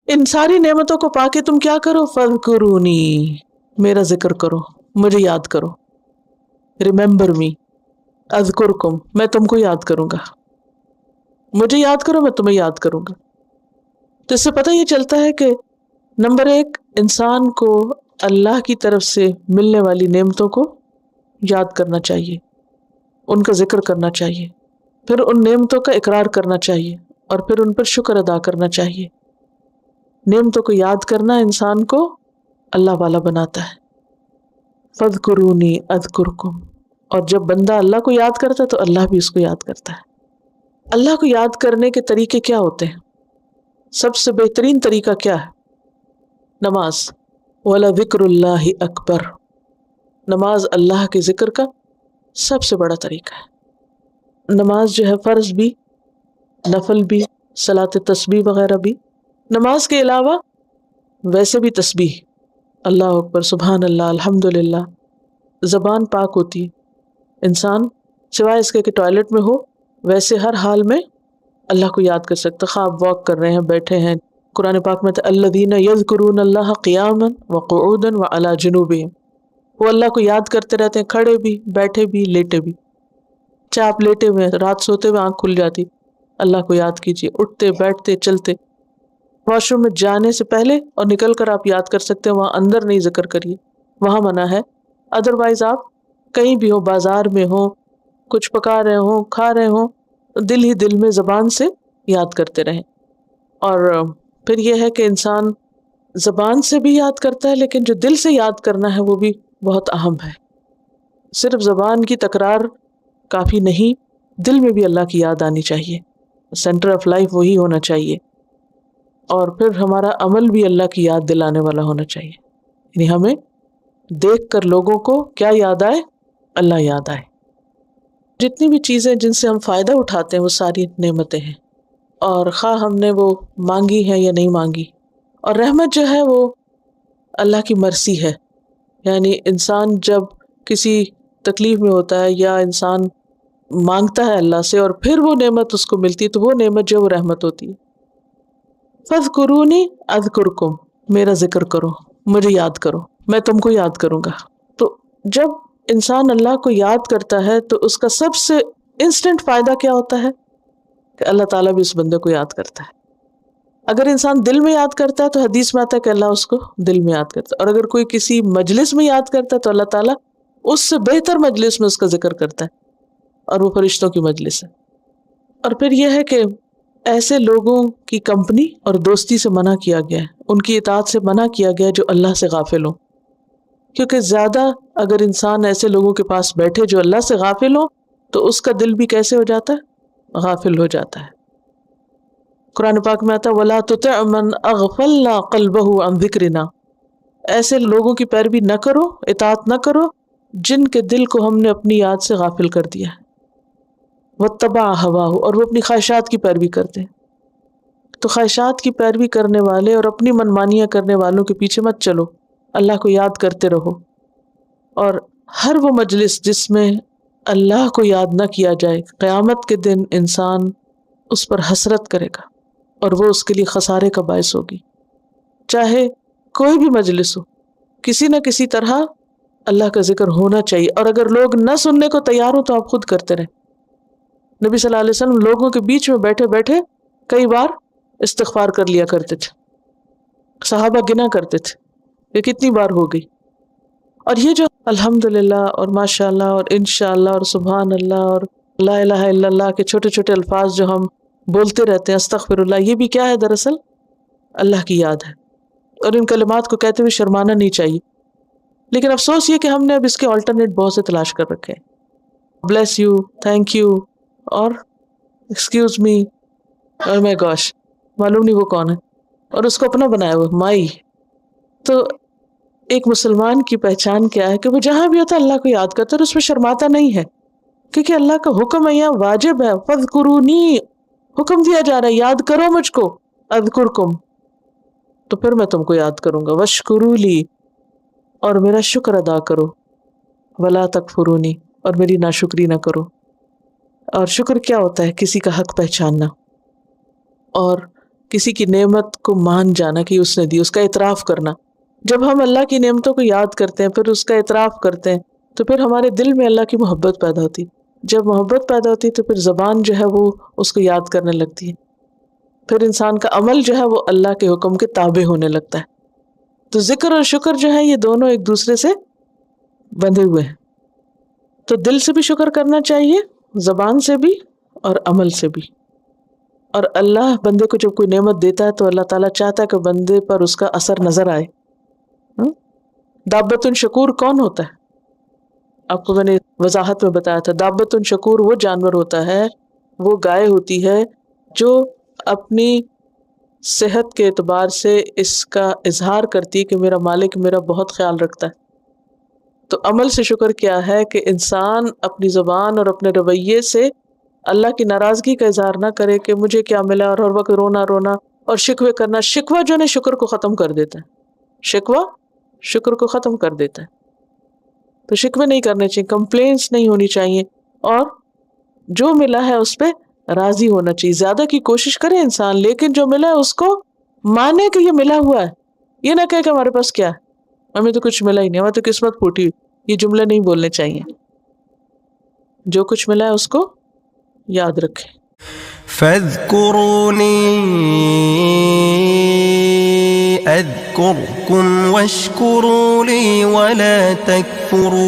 इन सारी नेमतों को पाके तुम क्या करो, फज़कुरूनी, मेरा जिक्र करो, मुझे याद करो, रिमेंबर मी, अज़कुरकुम, मैं तुमको याद करूंगा, मुझे याद करो, मैं तुम्हें याद करूंगा। तो इससे पता ये चलता है कि नंबर एक, इंसान को अल्लाह की तरफ से मिलने वाली नेमतों को याद करना चाहिए, उनका जिक्र करना चाहिए, फिर उन नेमतों का इकरार करना चाहिए और फिर उन पर शुक्र अदा करना चाहिए। नेमतों को याद करना इंसान को अल्लाह वाला बनाता है। फज़कुरूनी अज़कुरकुम, और जब बंदा अल्लाह को याद करता है तो अल्लाह भी उसको याद करता है। अल्लाह को याद करने के तरीके क्या होते हैं? सबसे बेहतरीन तरीका क्या है? नमाज। वला ज़िक्रुल्लाहि अकबर, नमाज अल्लाह के जिक्र का सबसे बड़ा तरीका है। नमाज जो है फ़र्ज भी, नफल भी, सलात तस्बीह वगैरह भी। नमाज के अलावा वैसे भी तस्बीह, अल्लाह अकबर, सुभान अल्लाह, अल्हम्दुलिल्लाह, ज़बान पाक होती है। इंसान सिवाय इसके कि टॉयलेट में हो, वैसे हर हाल में अल्लाह को याद कर सकता। ख्वाब वॉक कर रहे हैं, बैठे हैं, कुरान पाक में अल्लज़ीना यज़कुरून अल्लाह क़ियामन व क़ुऊदन व अला जुनूबिहिम, वो अल्लाह को याद करते रहते हैं, खड़े भी, बैठे भी, लेटे भी। चाहे आप लेटे हुए, रात सोते हुए आँख खुल जाती, अल्लाह को याद कीजिए, उठते बैठते चलते, वॉशरूम में जाने से पहले और निकल कर आप याद कर सकते हैं, वहाँ अंदर नहीं जिक्र करिए, वहाँ मना है। अदरवाइज आप कहीं भी हो, बाजार में हो, कुछ पका रहे हो, खा रहे हो, दिल ही दिल में ज़बान से याद करते रहें। और फिर यह है कि इंसान ज़बान से भी याद करता है, लेकिन जो दिल से याद करना है वो भी बहुत अहम है। सिर्फ ज़बान की तकरार काफ़ी नहीं, दिल में भी अल्लाह की याद आनी चाहिए। सेंटर ऑफ लाइफ वही होना चाहिए। और फिर हमारा अमल भी अल्लाह की याद दिलाने वाला होना चाहिए, यानी हमें देख कर लोगों को क्या याद आए, अल्लाह याद आए। जितनी भी चीज़ें जिनसे हम फ़ायदा उठाते हैं वो सारी नेमतें हैं, और ख़ा हमने वो मांगी है या नहीं मांगी। और रहमत जो है वो अल्लाह की मर्सी है, यानी इंसान जब किसी तकलीफ़ में होता है या इंसान मांगता है अल्लाह से और फिर वो नेमत उसको मिलती है, तो वो नेमत जो वो रहमत होती है। फज़कुरूनी अज़कुरकुम, मेरा जिक्र करो, मुझे याद करो, मैं तुमको याद करूंगा। तो जब इंसान अल्लाह को याद करता है तो उसका सबसे इंस्टेंट फायदा क्या होता है कि अल्लाह ताला भी उस बंदे को याद करता है। अगर इंसान दिल में याद करता है तो हदीस में आता है कि अल्लाह उसको दिल में याद करता है, और अगर कोई किसी मजलिस में याद करता है तो अल्लाह ताला उससे बेहतर मजलिस में उसका जिक्र करता है, और वो फरिश्तों की मजलिस है। और फिर यह है कि ऐसे लोगों की कंपनी और दोस्ती से मना किया गया है, उनकी इताअत से मना किया गया है जो अल्लाह से गाफिल हो, क्योंकि ज़्यादा अगर इंसान ऐसे लोगों के पास बैठे जो अल्लाह से गाफिल हो तो उसका दिल भी कैसे हो जाता है, गाफिल हो जाता है। कुरान पाक में आता है वला तुति मन अगफलना क़ल्बहु अन ज़िक्रिना, ऐसे लोगों की पैरवी न करो, इताअत न करो जिनके दिल को हमने अपनी याद से गाफिल कर दिया है। वत्तबा हवाहु, और वो अपनी ख्वाहिशात की पैरवी करते हैं। तो ख्वाहिशात की पैरवी करने वाले और अपनी मनमानियाँ करने वालों के पीछे मत चलो, अल्लाह को याद करते रहो। और हर वो मजलिस जिसमें अल्लाह को याद न किया जाए, क़यामत के दिन इंसान उस पर हसरत करेगा और वो उसके लिए खसारे का बायस होगी। चाहे कोई भी मजलिस हो, किसी न किसी तरह अल्लाह का जिक्र होना चाहिए, और अगर लोग न सुनने को तैयार हो तो आप खुद करते रहें। नबी सल्लल्लाहु अलैहि वसल्लम लोगों के बीच में बैठे बैठे कई बार इस्तिग़फ़ार कर लिया करते थे, सहाबा गिना करते थे ये कितनी बार हो गई। और ये जो अल्हम्दुलिल्लाह और माशाअल्लाह और इंशाअल्लाह और सुभान अल्लाह और ला इलाहा इल्लल्लाह के छोटे छोटे अल्फाज जो हम बोलते रहते हैं, अस्तग़फ़िरुल्लाह, ये भी क्या है, दरअसल अल्लाह की याद है। और इन कलिमात को कहते हुए शर्माना नहीं चाहिए, लेकिन अफसोस ये कि हमने अब इसके ऑल्टरनेट बहुत से तलाश कर रखे हैं। ब्लेस यू, थैंक यू, और एक्सक्यूज मी, और माय गॉश, मालूम नहीं वो कौन है, और उसको अपना बनाया हुआ माई। तो एक मुसलमान की पहचान क्या है कि वो जहां भी होता है अल्लाह को याद करता है और उसमें शर्माता नहीं है, क्योंकि अल्लाह का हुक्म है, यहाँ वाजिब है। फज़कुरूनी, हुक्म दिया जा रहा है, याद करो मुझको, अज़कुरकुम, तो फिर मैं तुमको याद करूंगा। वशकुरूली, और मेरा शुक्र अदा करो, वला तकफुरूनी, और मेरी नाशुक्री ना करो। और शुक्र क्या होता है? किसी का हक पहचानना। और کسی کی نعمت کو مان جانا کہ اس نے دی، اس کا اعتراف کرنا. جب ہم اللہ کی نعمتوں کو یاد کرتے ہیں پھر اس کا اعتراف کرتے ہیں تو پھر ہمارے دل میں اللہ کی محبت پیدا ہوتی. جب محبت پیدا ہوتی تو پھر زبان جو ہے وہ اس کو یاد کرنے لگتی ہے. پھر انسان کا عمل جو ہے وہ اللہ کے حکم کے تابع ہونے لگتا ہے. تو ذکر اور شکر جو ہے یہ دونوں ایک دوسرے سے بندھے ہوئے ہیں. تو دل سے بھی شکر کرنا چاہیے، زبان سے بھی اور عمل سے بھی. اور اللہ بندے کو جب کوئی نعمت دیتا ہے تو اللہ تعالیٰ چاہتا ہے کہ بندے پر اس کا اثر نظر آئے. دابۃ شکور کون ہوتا ہے؟ آپ کو میں نے وضاحت میں بتایا تھا. دابۃ شکور وہ جانور ہوتا ہے، وہ گائے ہوتی ہے جو اپنی صحت کے اعتبار سے اس کا اظہار کرتی ہے کہ میرا مالک میرا بہت خیال رکھتا ہے. تو عمل سے شکر کیا ہے کہ انسان اپنی زبان اور اپنے رویے سے اللہ کی ناراضگی کا اظہار نہ کرے کہ مجھے کیا ملا، اور ہر وقت رونا رونا اور شکوے کرنا. شکوہ جو ہے شکر کو ختم کر دیتا ہے. شکوہ شکر کو ختم کر دیتا ہے. تو شکوے نہیں کرنے چاہیے، کمپلینس نہیں ہونی چاہیے، اور جو ملا ہے اس پہ راضی ہونا چاہیے. زیادہ کی کوشش کرے انسان، لیکن جو ملا ہے اس کو مانے کہ یہ ملا ہوا ہے. یہ نہ کہے کہ ہمارے پاس کیا ہے، ہمیں تو کچھ ملا ہی نہیں، ہمیں تو قسمت پھوٹی ہوئی. یہ جملے نہیں بولنے چاہیے. جو کچھ ملا ہے اس کو یاد رکھیں. فاذکرونی اذکرکم واشکروا لی ولا تکفرون.